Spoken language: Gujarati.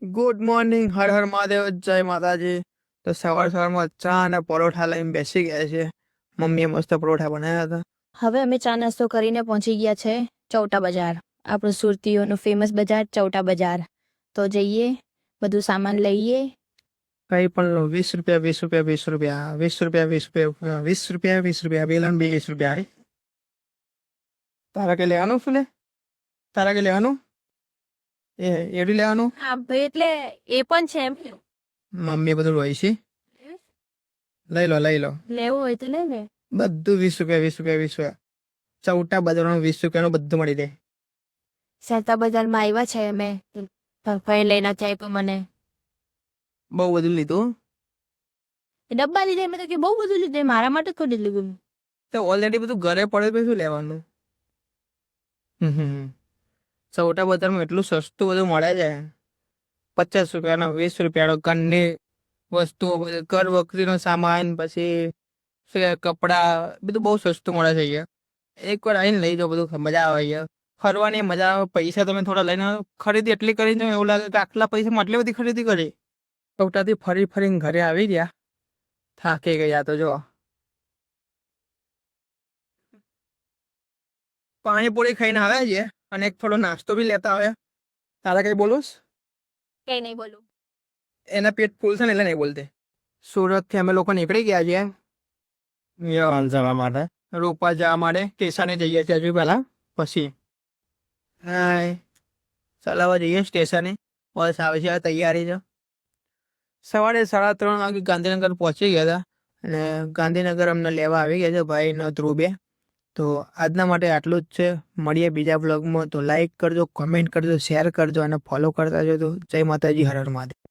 ગુડ મોર્નિંગ, હર હર મહાદેવ, જય માતાજી. તો સવારમાં ચા અને પરોઠા લઈને બેસી ગયા છે. મમ્મીએ મસ્ત પરોઠા બનાવ્યા હતા. હવે અમે ચા નાસ્તો કરીને પહોંચી ગયા છે ચૌટા બજાર, આપણું સુરતીઓનું ફેમસ બજાર ચૌટા બજાર. તો જઈએ, બધું સામાન લઈએ. કઈ પણ લો, 20 રૂપિયા 20 રૂપિયા 20 રૂપિયા 20 રૂપિયા 20 રૂપિયા 20 રૂપિયા બેલન 20 રૂપિયા. તારા કે લેવાનું શું લે? તારા કે લેવાનું એડી લેવાનું? હા ભાઈ, એટલે એ પણ છે એમ. મમ્મી બધું રોય છે. લઈ લો લેવું હોય તો લે લે. બધું 20 રૂપિયા 20 રૂપિયા 20 રૂપિયા. ચૌટા બજારમાં 20 રૂપિયાનું બધું મળી રહે. સેતા બજારમાં આવ્યા છે અમે, ભાઈ લઈને આપ્યું મને. બહુ બધું લીધું. એ ડબ્બા લીધે, મેં તો કે બહુ બધું લીધું, મારા માટે થોડી લીધું. તો ઓલરેડી બધું ઘરે પડે તો શું લેવાનું? ચૌટા બજારમાં એટલું સસ્તું બધું મળે છે. 50 રૂપિયાનો 20 રૂપિયાનો ઘરની વસ્તુઓ, ઘર વખરીનો સામાન, પછી શું કહેવાય, કપડાં, બધું બહુ સસ્તું મળે છે અહીંયા. એકવાર આવીને લઈ જાઓ, બધું મજા આવે અહીંયા. ફરવાની મજા આવે. પૈસા તમે થોડા લઈને આવો, ખરીદી એટલી કરીને એવું લાગે કે આટલા પૈસામાં આટલી બધી ખરીદી કરી. ચૌટાથી ફરીને ઘરે આવી ગયા, થાકી ગયા. તો જો પાણીપુરી ખાઈને આવ્યા છે અને એક થોડો નાસ્તો બી લેતા આવ્યા. તારા કઈ બોલું? કઈ નહીં બોલું. એના પેટ ફૂલ છે ને એટલે નહીં બોલતે. સુરતથી અમે લોકો નીકળી ગયા છીએ જવા માટે, રોપા જવા માટે. સ્ટેશને જઈએ છીએ હજુ પહેલા, પછી હાય ચલાવવા જઈએ સ્ટેશને. બસ આવે છે, તૈયારી છે. સવારે 3:30 વાગે ગાંધીનગર પહોંચી ગયા હતા અને ગાંધીનગર અમને લેવા આવી ગયા છે ભાઈનો ધ્રુવ બે. તો આજના માટે આટલું જ છે. મળીએ બીજા બ્લોગમાં. તો લાઈક કરજો, કોમેન્ટ કરજો, શેર કરજો અને ફોલો કરતા જજો. જય માતાજી, હર હર મહાદેવ.